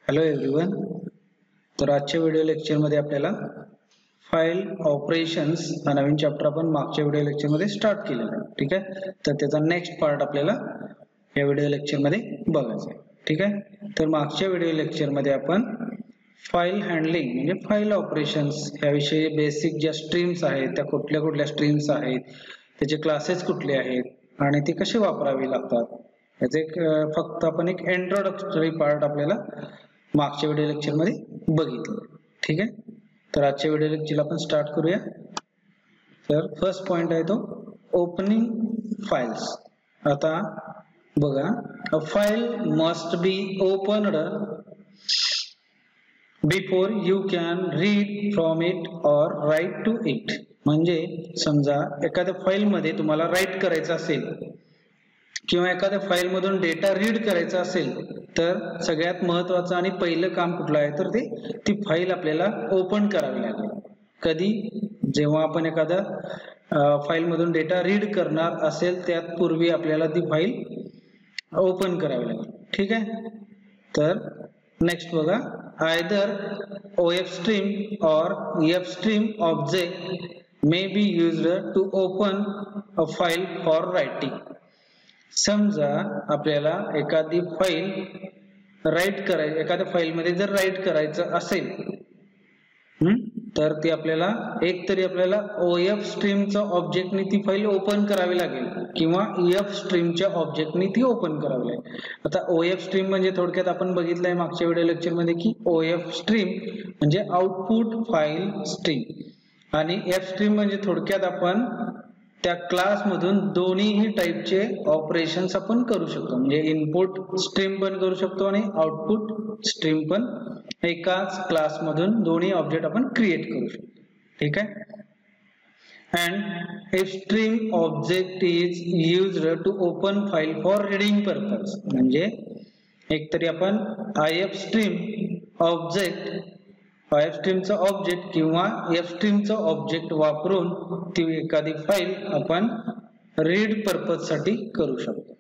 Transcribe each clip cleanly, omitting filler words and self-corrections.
Hello everyone. तर आजच्या video लेक्चरमध्ये आपल्याला फाईल ऑपरेशन्स हा नवीन चॅप्टर आपण मागच्या व्हिडिओ लेक्चरमध्ये स्टार्ट केलेला आहे. ठीक आहे, तर त्याचा नेक्स्ट पार्ट आपल्याला या व्हिडिओ लेक्चरमध्ये बघायचा आहे. ठीक आहे, तर मागच्या व्हिडिओ लेक्चरमध्ये आपण फाईल हँडलिंग म्हणजे फाईल ऑपरेशन्स याविषयी बेसिक ज्या स्ट्रीम्स आहेत त्या कुठल्या कुठल्या स्ट्रीम्स आहेत, त्याचे क्लासेस कुठले आहेत आणि ते कसे वापरावे लागतात याचे फक्त आपण एक इंट्रोडक्टरी पार्ट आपल्याला मागच्या व्हिडिओ लेक्चर मध्ये बघितलं. ठीक आहे, तर आजच्या व्हिडिओ लेक्चर आपण स्टार्ट करूया. तर फर्स्ट पॉइंट आहे तो ओपनिंग फाइल्स. आता बघा, a file must be opened before you can read from it और राईट टू इट. म्हणजे समजा एखाद्या फाईल मध्ये तुम्हाला राईट करायचं असेल किंवा एखाद्या फाईल मधून डेटा रीड करायचा असेल तर सगळ्यात महत्त्वाचं आणि पहिलं काम कुठलं आहे तर ती फाईल आपल्याला ओपन करावी लागेल. कधी? जेव्हा आपण एखादा फाईल मधून डेटा रीड करणार असेल त्यात पूर्वी आपल्याला ती फाईल ओपन करावी लागेल. ठीक आहे, तर नेक्स्ट बघा, either OFStream or FStream object may be used to open a file for writing. समजा आपल्याला एखादी फाईल राईट करायची, एखाद्या फाईल मध्ये जर राईट करायचं असेल तर ती आपल्याला एकतरी आपल्याला OFStreamच्या ऑब्जेक्टने ती फाईल ओपन करावी लागेल किंवा FStreamच्या ऑब्जेक्टने ती ओपन करावी लागेल. आता OFStream म्हणजे थोडक्यात आपण बघितलंय मागच्या व्हिडिओ लेक्चर मध्ये की OFStream म्हणजे आउटपुट फाईल स्ट्रीम आणि FStream म्हणजे थोडक्यात आपण त्या क्लास मधून दोन्हीही टाईपचे ऑपरेशन्स आपण करू शकतो. म्हणजे इनपुट स्ट्रीम पण करू शकतो आणि आउटपुट स्ट्रीम पण एकाच क्लास मधून दोन्ही ऑब्जेक्ट आपण क्रिएट करू शकतो. ठीक आहे, and if stream object is used to open file for reading purpose. म्हणजे एकतरी आपण IFStream चा ऑब्जेक्ट किंवा FStream चा ऑब्जेक्ट वापरून ती एखादी फाईल आपण रीड पर्पज साठी करू शकतो.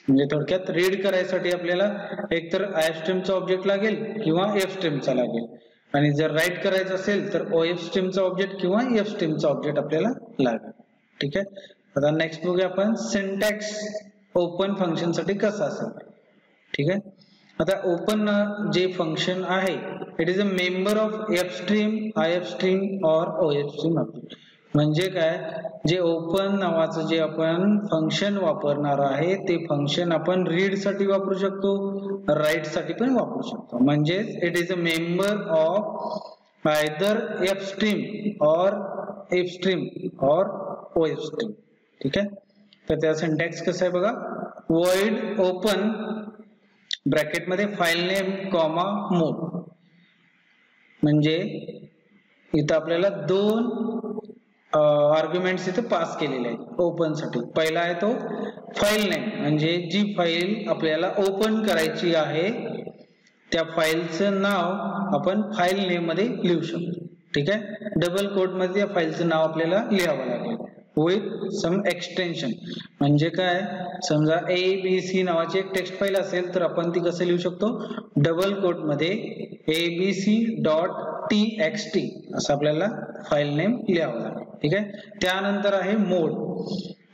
म्हणजे थोडक्यात रीड करायसाठी आपल्याला एकतर IFStream चा ऑब्जेक्ट लागेल किंवा FStream चा लागेल आणि जर राईट करायचं असेल तर OFStream चा ऑब्जेक्ट किंवा FStream चा ऑब्जेक्ट आपल्याला लागेल. ठीक आहे, आता नेक्स्ट बघूया आपण सिंटॅक्स ओपन फंक्शन साठी कसा असेल. ठीक आहे, आता ओपन जे फंक्शन आहे it is a member of FStream, IFStream और OFStream. म्हणजे काय, जे ओपन नावाचं जे आपण फंक्शन वापरणार आहे ते फंक्शन आपण रीड साठी वापरू शकतो, राईट साठी पण वापरू शकतो. म्हणजे it is a member of either FStream और OFStream. ठीक आहे, तर त्या सिंटॅक्स कसं आहे बघा, void ओपन ब्रॅकेट मध्ये फाईल नेम कॉमा मोड. म्हणजे इथं आपल्याला दोन आर्ग्युमेंट्स इथे पास केलेले आहेत ओपन साठी. पहिला आहे तो फाईल नेम, म्हणजे जी फाईल आपल्याला ओपन करायची आहे त्या फाईलचं नाव आपण फाईल नेम मध्ये लिहू शकतो. ठीक आहे, डबल कोट मध्ये त्या फाईलचं नाव आपल्याला लिहावं लागेल विथ सम एक्सटेन्शन. म्हणजे काय, समजा ABC नावाची एक टेक्स्ट फाईल असेल तर आपण ती कसं लिहू शकतो, डबल कोट मध्ये abc.txt असं आपल्याला फाईल नेम लिहावं लागेल. ठीक आहे, त्यानंतर आहे मोड.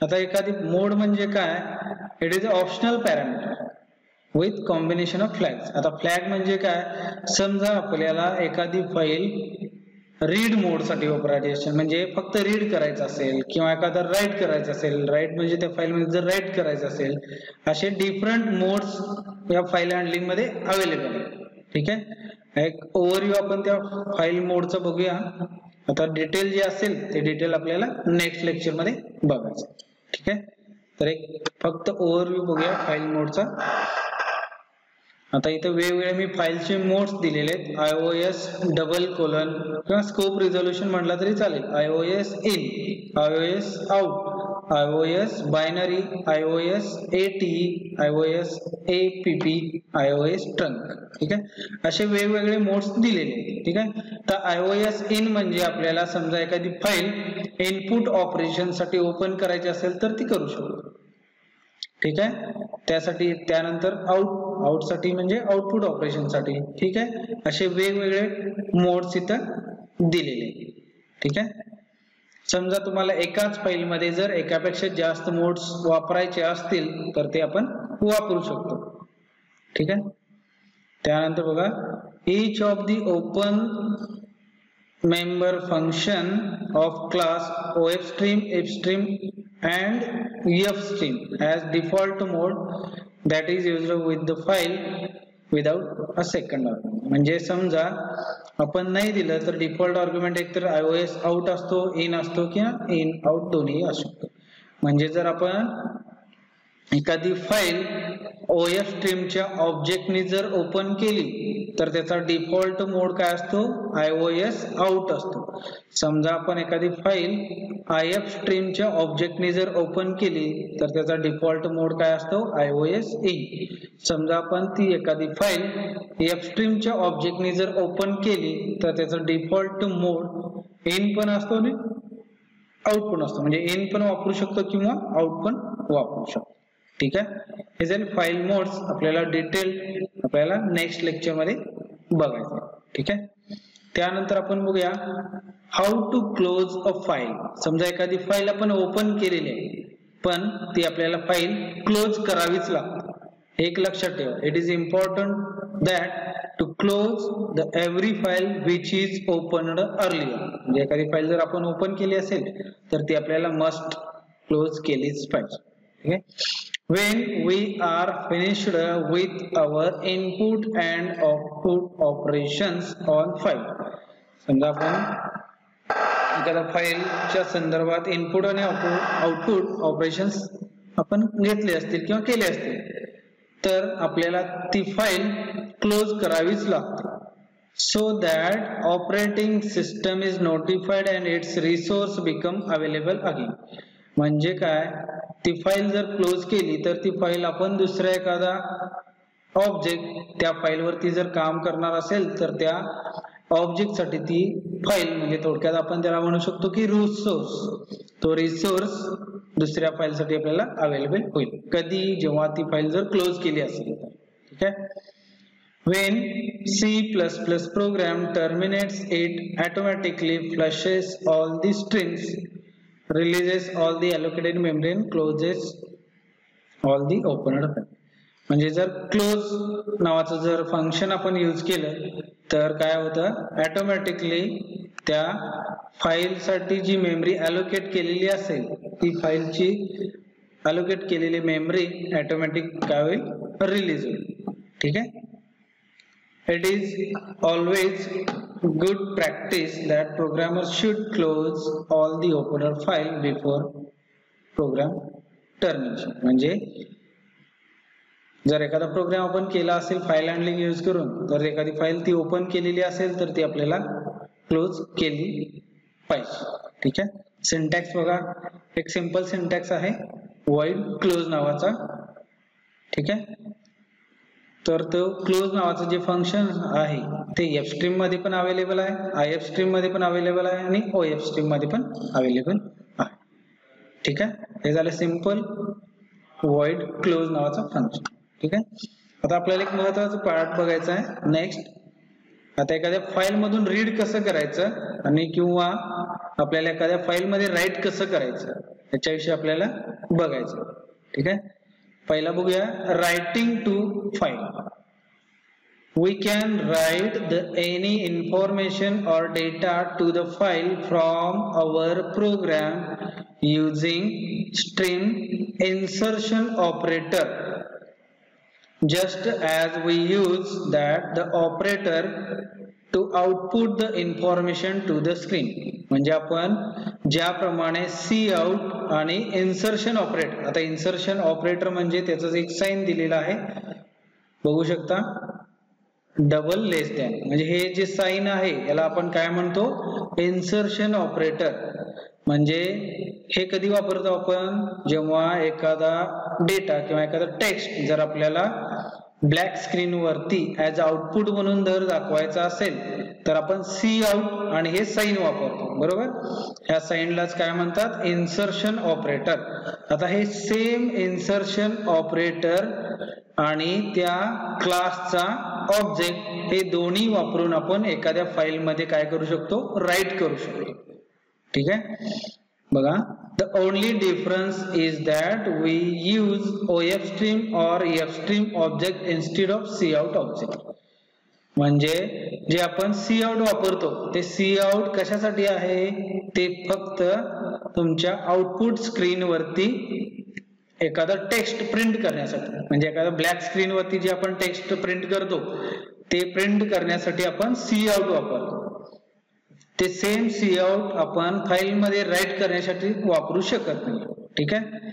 आता एखादी मोड म्हणजे काय, it is optional parameter with combination of flags. आता फ्लॅग म्हणजे काय, समजा आपल्याला एखादी फाईल रीड मोड साठी वापरायची असेल, म्हणजे फक्त रीड करायचं असेल किंवा एखादा राईट करायचं असेल, राईट म्हणजे त्या फाईल मध्ये जर राईट करायचं असेल, असे डिफरंट मोड्स या फाईल हँडलिंग मध्ये अवेलेबल आहे. ठीक आहे, एक ओव्हरव्ह्यू आपण त्या फाईल मोडचा बघूया. आता डिटेल जे असेल ते डिटेल आपल्याला नेक्स्ट लेक्चर मध्ये बघायचं. ठीक आहे, तर एक फक्त ओव्हरव्ह्यू बघूया फाईल मोडचा. आता इथे वेगवेगळे मी फाईलचे मोड्स दिलेले आहेत. iOS डबल कोलन किंवा स्कोप रिझोल्यूशन म्हटला तरी चालेल. iOS in, iOS out, iOS binary, iOS ATE, iOS APP, iOS trunk. ठीक आहे, असे वेगवेगळे मोड्स दिलेले आहेत. ठीक आहे, तर iOS इन म्हणजे आपल्याला समजा एखादी फाईल इनपुट ऑपरेशन साठी ओपन करायची असेल तर ती करू शकतो. ठीक आहे, त्यासाठी त्यानंतर आउट साठी म्हणजे आउटपुट ऑपरेशन साठी. ठीक आहे, असे वेगवेगळे मोड्स इथं दिलेले. ठीक आहे, समजा तुम्हाला एकाच फाईल मध्ये जर एकापेक्षा जास्त मोड्स वापरायचे असतील तर ते आपण वापरू शकतो. ठीक आहे, त्यानंतर बघा each of the open member function of class OFStream, FStream and EFStream has default mode that is used with the file without a second argument. म्हणजे समजा आपण नाही दिलं तर डिफॉल्ट आर्ग्युमेंट एकतर iOS आउट असतो, इन असतो किंवा इन आउट दोन्ही असू शकतो. म्हणजे जर आपण एखादी फाईल OFStreamच्या ऑब्जेक्टने जर ओपन केली तर त्याचा डिफॉल्ट मोड काय असतो, iOS आउट असतो. समजा आपण एखादी फाईल IFStreamच्या ऑब्जेक्टने जर ओपन केली तर त्याचा डिफॉल्ट मोड काय असतो, iOS इन. समजा आपण ती एखादी फाईल FStreamच्या ऑब्जेक्टने जर ओपन केली तर त्याचा डिफॉल्ट मोड इन पण असतो आणि आउट पण असतो. म्हणजे इन पण वापरू शकतो किंवा आउट पण वापरू शकतो. ठीक आहे, हे झाले फाईल मोड्स. आपल्याला डिटेल आपल्याला नेक्स्ट लेक्चर मध्ये बघायचं. ठीक आहे, त्यानंतर आपण बघूया how to close a file. समजा एखादी फाईल आपण ओपन केलेली आहे पण ती आपल्याला फाईल क्लोज करावीच लागते. एक लक्षात ठेवा, it is important that to close the every file which is opened earlier. म्हणजे एखादी फाईल जर आपण ओपन केली असेल तर ती आपल्याला मस्ट क्लोज केलीच पाहिजे. ठीक आहे, when we are finished with our input and output operations on file. समजा आपण एखाद्या फाईलच्या संदर्भात इनपुट आणि आउटपुट ऑपरेशन्स आपण घेतले असतील किंवा केले असतील तर आपल्याला ती फाईल क्लोज करावीच लागते. so that operating system is notified and its resource become available again. म्हणजे काय, ती फाईल जर क्लोज केली तर ती फाईल आपण दुसऱ्या एखादा ऑब्जेक्ट त्या फाईल वरती जर काम करणार असेल तर त्या ऑब्जेक्ट साठी ती फाईल म्हणजे थोडक्यात आपण त्याला म्हणू शकतो की रिसोर्स, तो रिसोर्स दुसऱ्या फाईल साठी आपल्याला अवेलेबल होईल. कधी, जेव्हा ती फाईल जर क्लोज केली असेल तर. ठीक आहे, when C++ program terminates it automatically flushes all the strings, releases all the allocated memory and closes all the opened file. म्हणजे जर क्लोज नावाचं जर फंक्शन आपण यूज केलं तर काय होतं, ऑटोमॅटिकली त्या फाईल साठी जी मेमरी अलोकेट केलेली असेल ती फाईलची अलोकेट केलेली मेमरी ऑटोमॅटिक काय होईल, रिलीज होईल. ठीक आहे, it is always good practice that programmers should close all the opened file before program termination. म्हणजे जर एखादा प्रोग्राम आपण केला असेल फाईल हँडलिंग यूज करून तर एखादी फाईल ती ओपन केलेली असेल तर ती आपल्याला क्लोज केली पाहिजे. ठीक आहे, सिंटॅक्स बघा, एक सिंपल सिंटॅक्स आहे void close नावाचा. ठीक आहे, तर तो क्लोज नावाचं जे फंक्शन आहे ते FStream मध्ये पण अवेलेबल आहे, IFStream मध्ये पण अवेलेबल आहे आणि OFStream मध्ये पण अवेलेबल आहे. ठीक आहे, हे झालं सिंपल void close नावाचं फंक्शन. ठीक आहे, आता आपल्याला एक महत्त्वाचं पार्ट बघायचा आहे नेक्स्ट. आता एखाद्या फाईल मधून रीड कसं करायचं आणि किंवा आपल्याला एखाद्या फाईल मध्ये राईट कसं करायचं याच्याविषयी आपल्याला बघायचं. ठीक आहे, पहिला बघूया writing to file. We can write any information or data to the file from our program using string insertion operator, just as we use the operator to output the information to the screen. म्हणजे आपण ज्याप्रमाणे cout आणि insertion operator, आता insertion operator म्हणजे त्याचं एक sign दिलेला आहे बघू शकता, डबल लेस दॅन. म्हणजे हे जे साइन आहे याला आपण काय म्हणतो, इन्सर्शन ऑपरेटर. म्हणजे हे कधी वापरतो आपण, जेव्हा एखादा डेटा किंवा एखादा टेक्स्ट जर आपल्याला ब्लॅक स्क्रीन वरती ऍज आउटपुट म्हणून जर दाखवायचा असेल तर आपण cout आणि हे साइन वापरतो. बरोबर, ह्या साइनलाच काय म्हणतात, इन्सर्शन ऑपरेटर. आता हे सेम इन्सर्शन ऑपरेटर आणि त्या क्लासचा ऑब्जेक्ट हे दोन्ही वापरून आपण एखाद्या फाईल मध्ये काय करू शकतो, राईट करू शकतो. ठीक आहे. बघा, the only difference is that we use OFStream or EFStream object instead of cout object. म्हणजे जे आपण cout वापरतो ते cout कशासाठी आहे, ते फक्त तुमच्या आउटपुट स्क्रीन वरती एखादा टेक्स्ट प्रिंट करण्यासाठी, म्हणजे एखादा ब्लॅक स्क्रीन वरती जे आपण टेक्स्ट प्रिंट करतो ते प्रिंट करण्यासाठी आपण cout वापरतो. ते सेम cout आपण फाईल मध्ये राईट करण्यासाठी वापरू शकत नाही. ठीक आहे.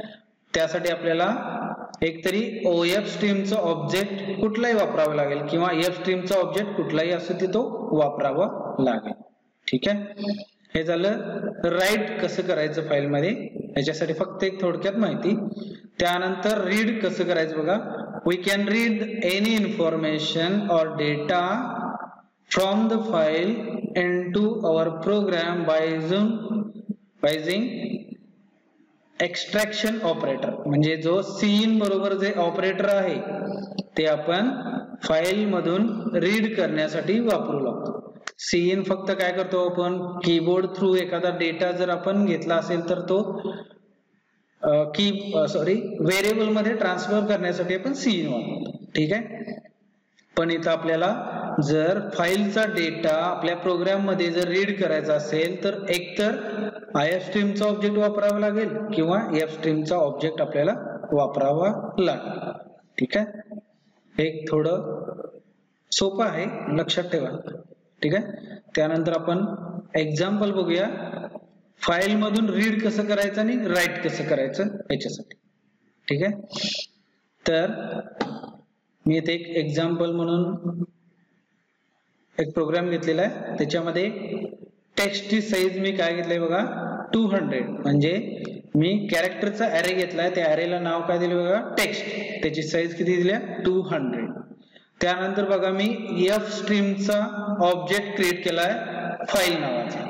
त्यासाठी आपल्याला एकतरी OFStream चा ऑब्जेक्ट कुठलाही वापरावा लागेल किंवा EFStream चा ऑब्जेक्ट कुठलाही असो ते तो वापरावा लागेल. ठीक आहे. हे झालं राईट कसं करायचं फाईल मध्ये, याच्यासाठी फक्त एक थोडक्यात माहिती. त्यानंतर रीड कसं करायचं बघा. We can read any information or data from the file into our program by using extraction operator. म्हणजे जो cin बरोबर जे ऑपरेटर आहे ते आपण फाईल मधून रीड करण्यासाठी वापरू लागतो. cin फक्त काय करतो, आपण कीबोर्ड थ्रू एखादा डेटा जर आपण घेतला असेल तर तो व्हेरिएबल मध्ये ट्रान्सफर करण्यासाठी आपण cin वापरतो. ठीक आहे. पण इथं आपल्याला जर फाईलचा डेटा आपल्या प्रोग्राम मध्ये जर रीड करायचा असेल तर एकतर IFStream चा ऑब्जेक्ट वापरावा लागेल किंवा EFStream चा ऑब्जेक्ट आपल्याला वापरावा लागेल. ठीक आहे. हे थोडं सोपं आहे, लक्षात ठेवा. ठीक आहे. त्यानंतर आपण एक्झाम्पल बघूया फाईल मधून रीड कसं करायचं आणि राईट कसं करायचं याच्यासाठी. ठीक आहे. तर मी इथे एक एक्झाम्पल म्हणून एक प्रोग्राम घेतलेला आहे. त्याच्यामध्ये टेक्स्टची साईज मी काय घेतलंय बघा, 200. म्हणजे मी कॅरेक्टरचा ॲरे घेतलाय, त्या ॲरेला नाव काय दिले बघा, टेक्स्ट. त्याची साईज किती दिली, 200. त्यानंतर बघा मी EFStream चा ऑब्जेक्ट क्रिएट केलाय फाईल नावाचा.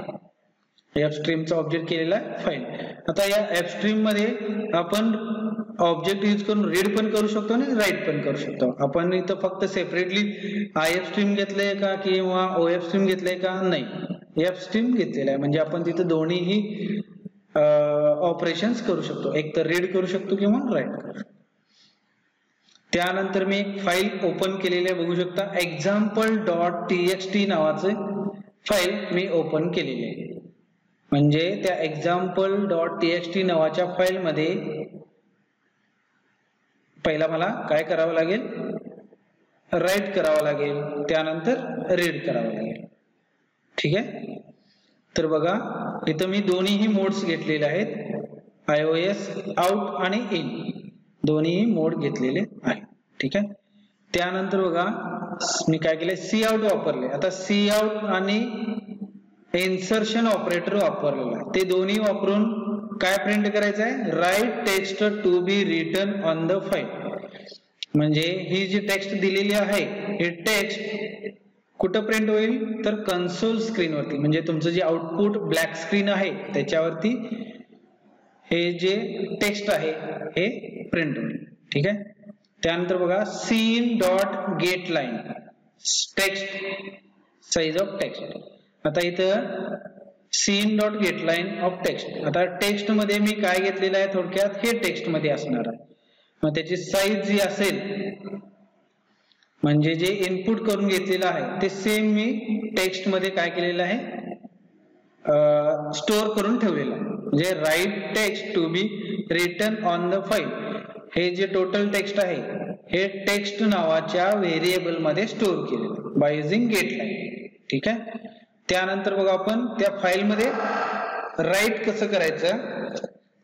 EFStream चा ऑब्जेक्ट केलेला आहे फाईल. आता या EFStream मध्ये आपण ऑब्जेक्ट यूज करून रीड पण करू शकतो आणि राईट पण करू शकतो. आपण इथं फक्त सेपरेटली IFStream घेतलंय का किंवा OFStream घेतलंय का, नाही, EFStream घेतलेलं आहे. म्हणजे आपण तिथं दोन्हीही ऑपरेशन्स करू शकतो, एक तर रीड करू शकतो किंवा राईट करू शकतो. त्यानंतर मी एक फाईल ओपन केलेली आहे, बघू शकता example.txt नावाचं फाईल मी ओपन केलेली आहे. म्हणजे त्या example.txt नावाच्या फाईल मध्ये पहिला मला काय करावं लागेल, राईट करावं लागेल, त्यानंतर रीड करावं लागेल. ठीक आहे. तर बघा इथं मी दोन्हीही मोड्स घेतलेले आहेत, iOS आउट आणि इन दोन्ही मोड घेतलेले आहेत. ठीक आहे. त्यानंतर बघा मी काय केले, cout वापरले. आता cout आणि इन्सर्शन ऑपरेटर वापरलेला आहे. ते दोन्ही वापरून काय प्रिंट करायचं आहे, write text to be written on the file. म्हणजे ही जी टेक्स्ट दिलेली आहे हे टेक्स्ट कुठं प्रिंट होईल, तर कन्सोल स्क्रीन वरती. म्हणजे तुमचं जे आउटपुट ब्लॅक स्क्रीन आहे त्याच्यावरती हे जे टेक्स्ट आहे हे प्रिंट होईल. ठीक आहे. त्यानंतर बघा cin.getLine text size of text. आता इथं cin.getLine ऑफ टेक्स्ट. आता टेक्स्ट मध्ये मी काय घेतलेलं आहे, थोडक्यात हे टेक्स्ट मध्ये असणार आहे. मग त्याची साईज जी असेल, म्हणजे जे इनपुट करून घेतलेलं आहे ते सेम मी टेक्स्ट मध्ये काय केलेलं आहे, स्टोअर करून ठेवलेलं आहे. म्हणजे write text to be written on the file, हे जे टोटल टेक्स्ट आहे हे टेक्स्ट नावाच्या व्हेरिएबल मध्ये स्टोअर केलेलं बाय युजिंग गेटलाइन. ठीक आहे. त्यानंतर बघा आपण त्या फाईल मध्ये राईट कसं करायचं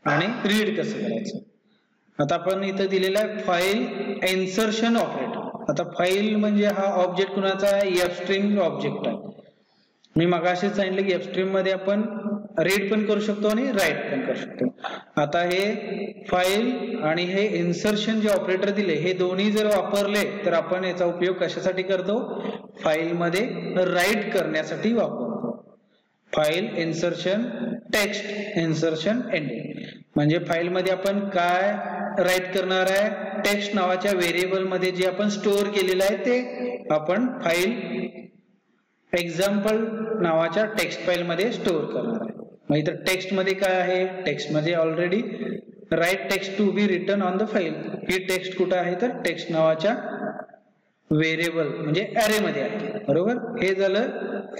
आणि रीड कसं करायचं. आता आपण इथं दिलेला आहे फाईल इन्सर्शन ऑपरेटर. आता फाईल म्हणजे हा ऑब्जेक्ट कुणाचा आहे, EFStream ऑब्जेक्ट आहे. मी मगाशी सांगितलं की EFStream मध्ये आपण रीड पण करू शकतो आणि राईट पण करू शकतो. आता हे फाईल आणि हे इन्सर्शन जे ऑपरेटर दिले हे दोन्ही जर वापरले तर आपण याचा उपयोग कशासाठी करतो, फाईल मध्ये राईट करण्यासाठी वापरतो. File insertion text insertion ending. म्हणजे फाईल मध्ये आपण काय राईट करणार आहे टेक्स्ट नावाच्या व्हेरिएबल मध्ये जे आपण स्टोअर केलेलं आहे ते आपण फाईल एक्झाम्पल नावाच्या टेक्स्ट फाईल मध्ये स्टोअर करणार आहे. मग इथं टेक्स्ट मध्ये काय आहे, टेक्स्ट मध्ये already write text to be written on the file, ही टेक्स्ट कुठं आहे तर टेक्स्ट नावाच्या व्हेरिएबल म्हणजे अरे मध्ये आहे. बरोबर, हे झालं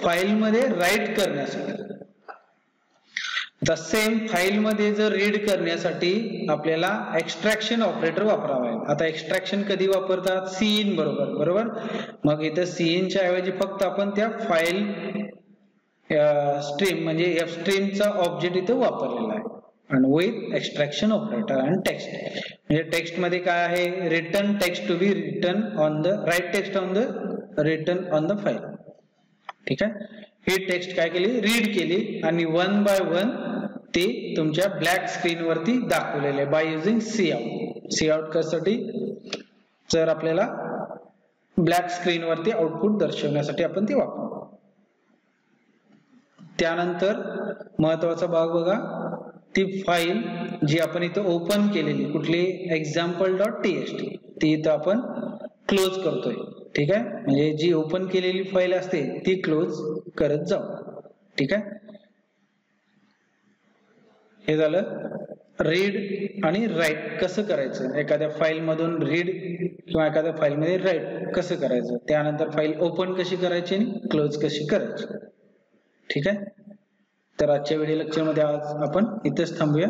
फाईल मध्ये राईट करण्यासाठी. आता सेम फाईल मध्ये जर रीड करण्यासाठी आपल्याला एक्सट्रॅक्शन ऑपरेटर वापरावा आहे. आता एक्सट्रॅक्शन कधी वापरतात, सीइन बरोबर. बरोबर, मग इथं सीइनच्या ऐवजी फक्त आपण त्या फाईल स्ट्रीम म्हणजे एफ स्ट्रीमचा ऑब्जेक्ट इथं वापरलेला आहे आणि विथ एक्सट्रॅक्शन ऑपरेटर आणि टेक्स्ट. म्हणजे टेक्स्ट मध्ये काय आहे, written text to be written on the write text on the written on the file. ठीक आहे, ही टेक्स्ट काय केली, रीड केली आणि वन बाय वन ते तुमच्या ब्लॅक स्क्रीन वरती दाखवलेले by using cout. Cout कशासाठी, जर आपल्याला ब्लॅक स्क्रीन वरती आउटपुट दर्शवण्यासाठी आपण ते वापरू. त्यानंतर महत्वाचा भाग बघा, ती फाईल जी आपण इथं ओपन केलेली कुठली example.txt ती इथं आपण क्लोज करतोय. ठीक आहे, म्हणजे जी ओपन केलेली फाईल असते ती क्लोज करत जाऊ. ठीक आहे, हे झालं रीड आणि राईट कसं करायचं, एखाद्या फाईल मधून रीड किंवा एखाद्या फाईल मध्ये राईट कसं करायचं. त्यानंतर फाईल ओपन कशी करायची आणि क्लोज कशी करायची. ठीक आहे, तर आजच्या व्हिडिओ लेक्चर मध्ये आज आपण इथेच थांबूया.